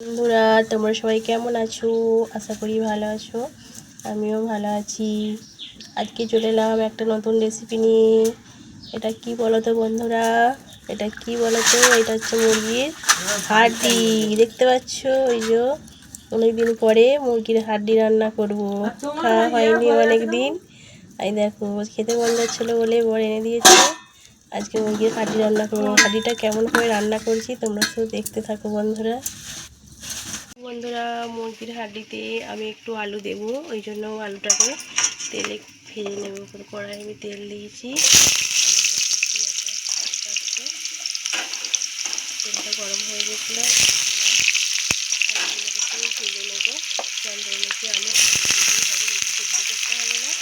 বন্ধুরা, তোমরা সবাই কেমন আছো? আশা করি ভালো আছো। আমিও ভালো আছি। আজকে চলে এলাম একটা নতুন রেসিপি নিয়ে। এটা কি বলো তো বন্ধুরা? এটা কি বলো তো? এটা হচ্ছে মুরগির হাড্ডি। দেখতে পাচ্ছ? ওই যে অনেকদিন পরে মুরগির হাড্ডি রান্না করব। খাওয়া হয়নি অনেক দিন। এই দেখো, খেতে মন যাচ্ছিলো বলে বর এনে দিয়েছে। আজকে মুরগির হাড্ডি রান্না করবো। হাড্ডিটা কেমন করে রান্না করছি তোমরা শুধু দেখতে থাকো বন্ধুরা। মুরগির হাড্ডিতে আমি একটু আলু দেব, ওই জন্য আলুটাকে তেলে ভেজে নেব। কড়াই আমি তেল দিয়েছি। আস্তে আস্তে তেলটা গরম হয়ে গেছিলো, আলুগুলোকে ভেজে নেবো। চন্দ্রমুখী আলু সেদ্ধ করতে হবে না।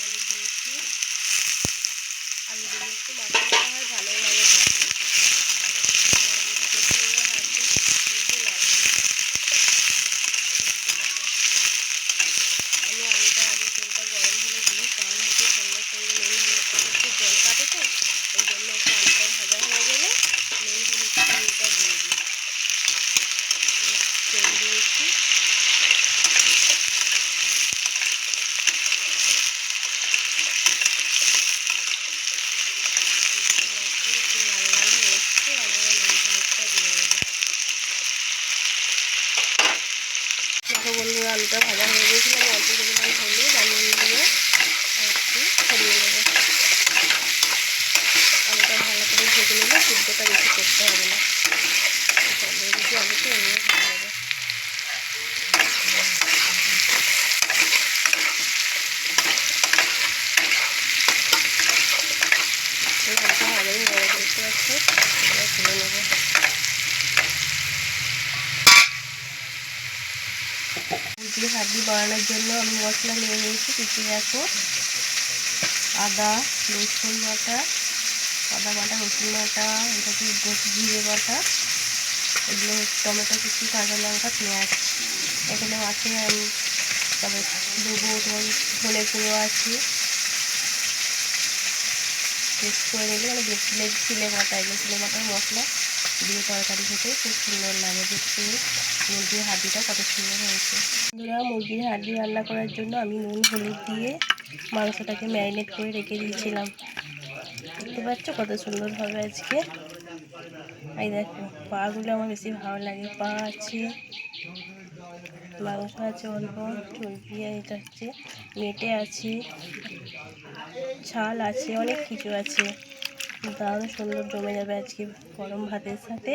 আলু দিয়েছি, আলুগুলো একটু মাখানো হয়, ভালো লাগে। আমি আলুটা আগে তেলটা গরম হলে দিই, কারণ হচ্ছে সঙ্গে সঙ্গে নুন হলুদটা একটু জল কাটে, তো ওই জন্য একটু আলুটা ভাজা হয়ে গেলে নুন হলুদটা দিয়ে দিই। তেল দিয়েছি, লাল লাল হয়ে এসছে। আমি নুন হলুদটা দিয়ে দেবো। দেখো বন্ধুরা, আলুটা ভাজা হয়ে গেছিল। আমি অল্প পরিমাণ হলুদ আর নুন দিয়ে একটু ছড়িয়ে নেবো। আলুটা ভালো করে ভেজে নেবো, সিদ্ধটা বেশি করতে হবে না। বেশি আলুতে এমনি ভালো হবে। হালকা ভালোই হয়ে দেখতে পাচ্ছি, তুলে নেবো। মুরগির হাড্ডি বানানোর জন্য আমি মশলা নিয়ে নিয়েছি কিছু। দেখো, আদা রসুন বাটা, আদা বাটা, রসুন বাটা, এটা জিরে বাটা, এগুলো টমেটো কুচি, কাঁচা লঙ্কা, পেঁয়াজ। এখানে আছে আমি তবে দেবো ধনে গুঁড়ো আছে, পেস্ট করে নিলে মানে সিলে বাটা, এগুলো সিলে বাটার মশলা দিয়ে তরকারি খেতে খুব সুন্দর লাগে। দেখতে মুরগির হাড্ডিটা কত সুন্দর হয়েছে। মুরগির হাড্ডি রান্না করার জন্য আমি নুন হলুদ দিয়ে মাংসটাকে ম্যারিনেট করে রেখে দিয়েছিলাম। দেখতে পাচ্ছ কত সুন্দর হবে আজকে। এই দেখো, পাগুলো আমার বেশি ভালো লাগে। পা আছে, মাংস আছে অল্প, চর্বি, এটা হচ্ছে মেটে আছে, ছাল আছে, অনেক কিছু আছে। দারুণ সুন্দর জমে যাবে আজকে গরম ভাতের সাথে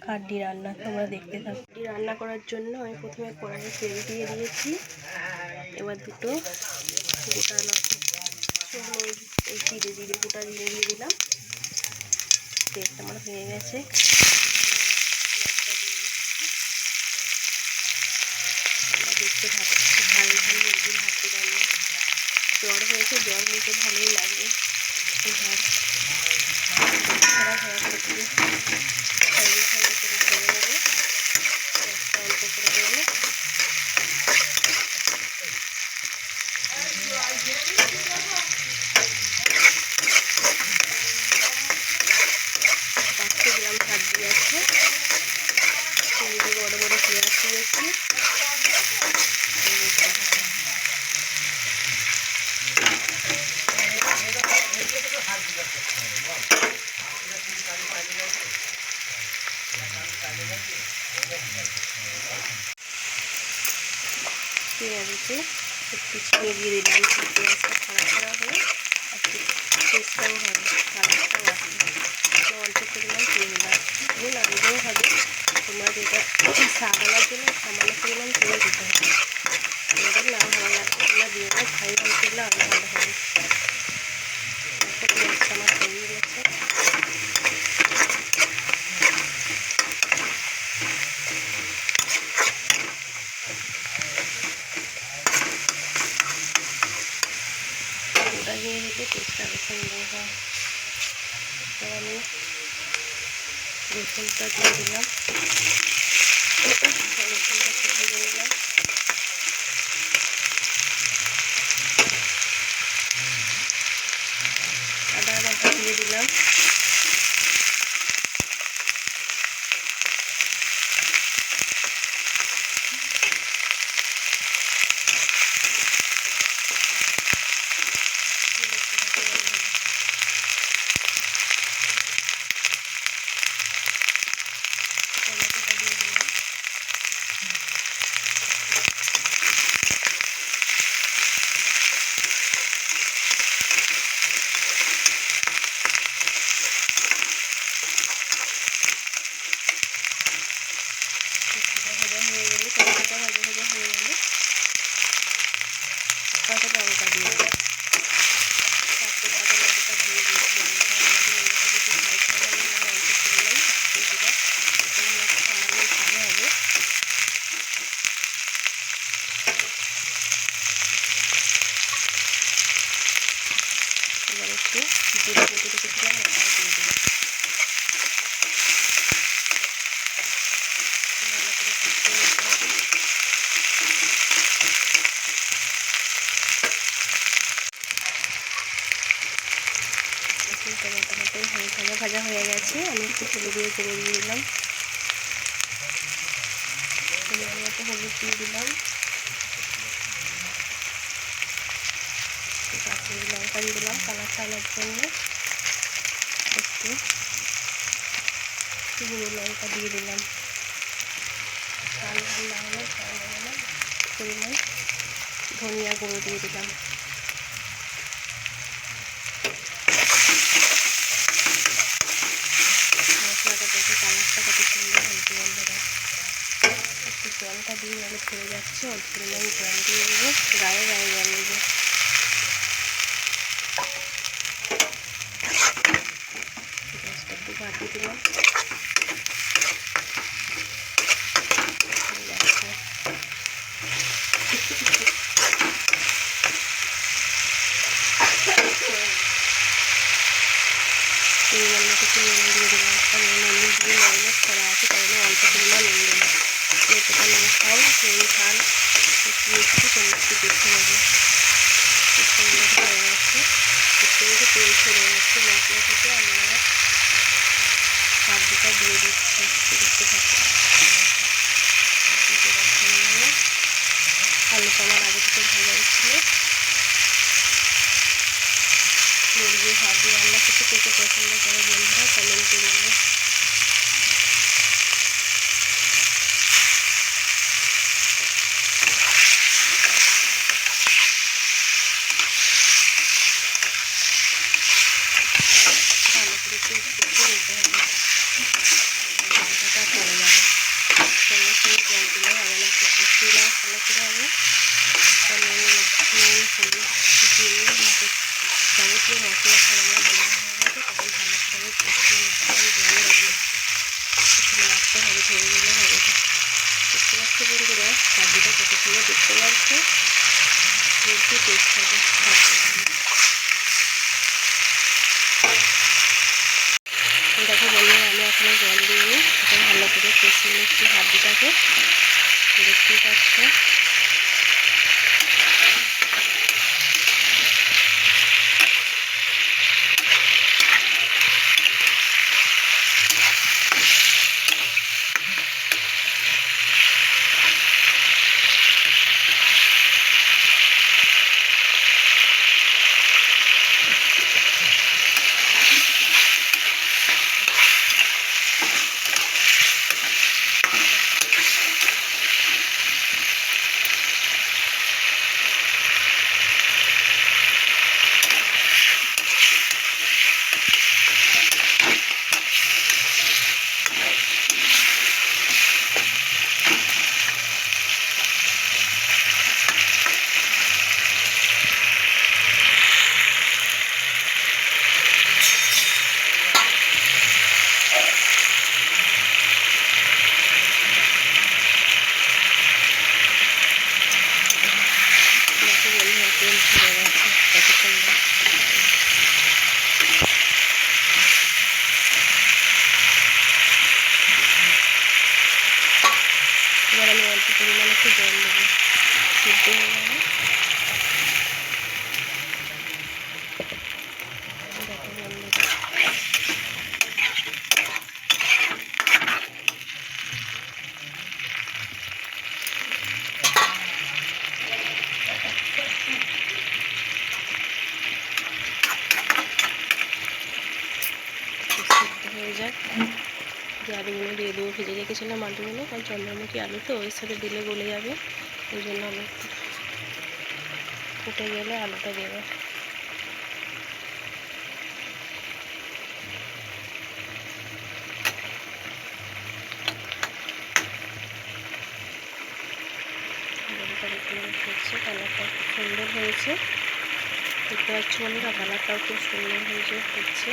হাড্ডি রান্না। তোমরা দেখতে থাকো। হাড্ডি রান্না করার জন্য আমি প্রথমে কড়াইয়ে তেল দিয়ে দিয়েছি। এবার দুটো গোটা শুকনো এই জিরে গোটা জিরে দিয়ে দিলাম। তেলটা আমার হয়ে গেছে। দেখতে থাকো, ঝাল ঝাল মুরগির হাড্ডি রান্না। জ্বর হয়েছে, জ্বর নিতে ভালোই লাগবে। খারাপ হয়ে গেছে, সাইডে সাইডে করে করে নেবে, গ্যাসটা অল্প করে দেবে। গ্রাম হাড্ডি আছে, বড় বড় পেঁয়াজ দিয়েছি। পেঁয়াজকে একটু ছিঁড়ে দিয়ে দিলাম, পেঁয়াজটা ছাড়া হয়ে একটু টেস্টটাও হবে, কালারটাও আসবে। অল্প পরিমাণ দিয়ে দিলাম। তুমি নাড়লেও হবে, তোমরা যেটা সাবানার জন্য সামান্য পরিমাণ তেল দিতে হবে। তোমাদের না ভালো লাগবে তোমরা দিয়ে দাও, ভাই ভালো করলে আরও ভালো হবে। পেঁয়াজটা আমার তৈরি গেছে। ওটা দিয়ে দিতে টেস্টটা আরও সুন্দর হয়। তো আমি রসুনটা দিয়ে দিলাম, রসুনটা ভেজে নিলাম। পাতা লঙ্কা দিয়ে দেবো, 4টে পাতা লঙ্কা দিয়ে দিচ্ছি। এবার একটু জিরে কেটে রেখেছিলাম ওটাও দিয়ে দেবো। ভালো করে কষিয়ে নিতে হবে। মোটামুটি ভাজা ভাজা হয়ে গেছে। আমি একটু হলুদ দিয়ে গুঁড়ো দিয়ে দিলাম, হলুদ দিয়ে দিলাম, কাশ্মীরি লঙ্কা দিয়ে দিলাম কালারটা আনার জন্য, একটু গুঁড়ো লঙ্কা দিয়ে দিলাম, ঝাল ঝাল না হলে পরিমাণ ধনিয়া গুঁড়ো দিয়ে দিলাম। মশলাটা দেখে কালারটা কত সুন্দর হয়েছে বন্ধুরা। একটু জলটা দিয়ে আমি ছেড়ে যাচ্ছে, অল্প পরিমাণ জল দিয়ে দেবো, গায়ে গায়ে জল দেবো। গ্যাসটা একটু বাড়িয়ে দিলাম। পরিমাণ মতো একটু নুন দিয়ে দিলাম, কারণ নুন দিয়ে ম্যারিনেট করা আছে, তাহলে অল্প পরিমাণ নুন দেবো। এটাকে নুন খাও, নুন খান একটু একটু দেখে নেবো। খুব সুন্দর হয়ে গেছে, একটু একটু তেল ছেড়ে যাচ্ছে মশলা থেকে। আমি সবজিটা দিয়ে দিচ্ছি, দেখতে থাকি। আলুটা আমার আগে থেকে ভাজা ছিল। মুরগির হাত দিয়ে রান্না করতে কে কে পছন্দ করে বন্ধুরা কমেন্টে বলবো। ভালো করে একটু কষিয়ে নিতে হবে, গন্ধটা চলে যাবে। সঙ্গে সঙ্গে জল দিলে হবে না, একটু কষিয়ে নেওয়া ভালো করে হবে। নুন হলুদ জিরে মতো যাবতীয় মশলা খাবার দেওয়া হয়ে গেছে, তখন ভালো করে কষিয়ে নিতে হবে। জল লেগে একটু নাড়তে হবে, ধরে দিলে হবে না। দেখতে পাচ্ছি বন্ধুরা সবজিটা কত সুন্দর দেখতে লাগছে, হেলদি টেস্ট হবে। দেখো বন্ধুরা আমি এখনো জল দিইনি, এখন ভালো করে কষিয়ে নিচ্ছি সবজিটাকে, দেখতেই পাচ্ছ। তেল ছেড়ে গেছে কত সুন্দর। এবার আমি অল্প পরিমাণে একটু জল দেবো, সিদ্ধ হয়ে যাবে। দেখো বন্ধুরা সিদ্ধ হয়ে যাক, যে আলুগুলো দিয়ে দেবো। ভেজে রেখেছিলাম আলুগুলো, কারণ চন্দ্রমুখী আলু তো ওর সাথে দিলে গলে যাবে, ওই জন্য আমি একটু ফুটে গেলে আলুটা দেবো। আলুটা দেখতে ফুটছে, কালারটা সুন্দর হয়েছে, দেখতে পাচ্ছ বন্ধুরা, কালারটাও খুব সুন্দর হয়েছে হচ্ছে।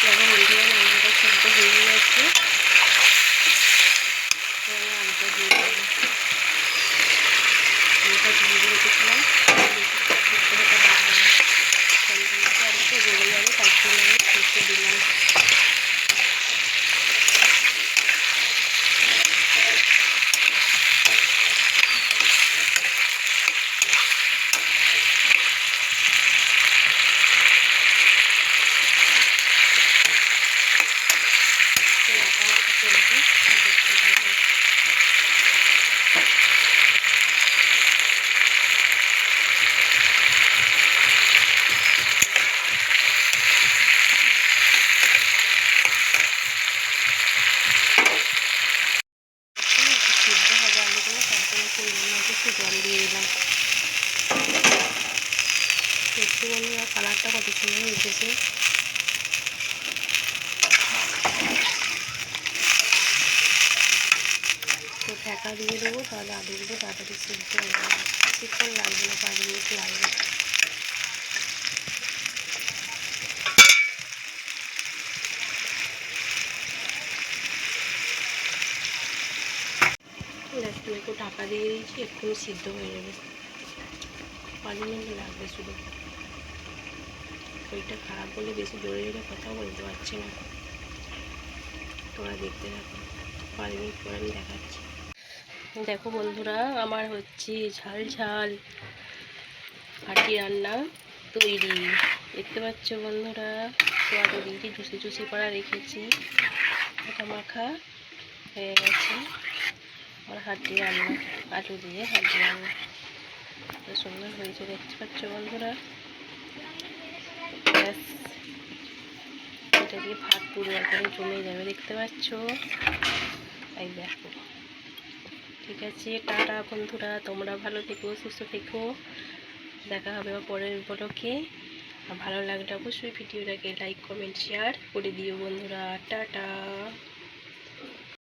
দেখো বন্ধুরা, মাংসটা সেদ্ধ হয়ে গেছে। আমটা দিয়ে দেবো, আমটা দিয়ে রেখেছিলাম, সেদ্ধ হতে পারবো না, সম্পূর্ণটা আর একটু গলে যাবে, তার জন্য আমি সেদ্ধ দিলাম। মাখা মাখা চলবে, দেখতে থাকো। সিদ্ধ হবে আলুগুলো, তারপরে পরিমাণ মতো একটু জল দিয়ে দিলাম। একটু বন্ধুরা, কালারটা কত সুন্দর উঠেছে। তো ঢাকা দিয়ে দেবো, তাহলে আলুগুলো তাড়াতাড়ি সিদ্ধ হয়ে যাবে, বেশিক্ষণ লাগবে না, 5 মিনিট লাগবে। দেখো একটু ঢাকা দিয়ে দিয়েছি, এক্ষুনি সিদ্ধ হয়ে যাবে, 5 মিনিট লাগবে শুধু। শরীরটা খারাপ বলে বেশি জোরে জোরে কথা বলতে পারছি না, তোমরা দেখতে থাকো, 5 মিনিট পরে আমি দেখাচ্ছি। দেখো বন্ধুরা, আমার হচ্ছে ঝাল ঝাল হাঁটি রান্না তৈরি, দেখতে পাচ্ছ বন্ধুরা। তো আলু দিয়েছি, জুসি জুসি করা রেখেছি, মাখা মাখা হয়ে গেছে আমার হাঁটি রান্না, আলু দিয়ে হাঁটি রান্না, কত সুন্দর হয়েছে দেখতে পাচ্ছ বন্ধুরা। ব্যাস, এটা দিয়ে ভাত পুরো একবারে জমে যাবে, দেখতে পাচ্ছ। এই দেখো, ঠিক আছে, টাটা বন্ধুরা, তোমরা ভালো থেকো, সুস্থ থেকো, দেখা হবে পরের ব্লগে। ভালো লাগলে অবশ্যই ভিডিওটাকে লাইক কমেন্ট শেয়ার করে দিও বন্ধুরা, টাটা।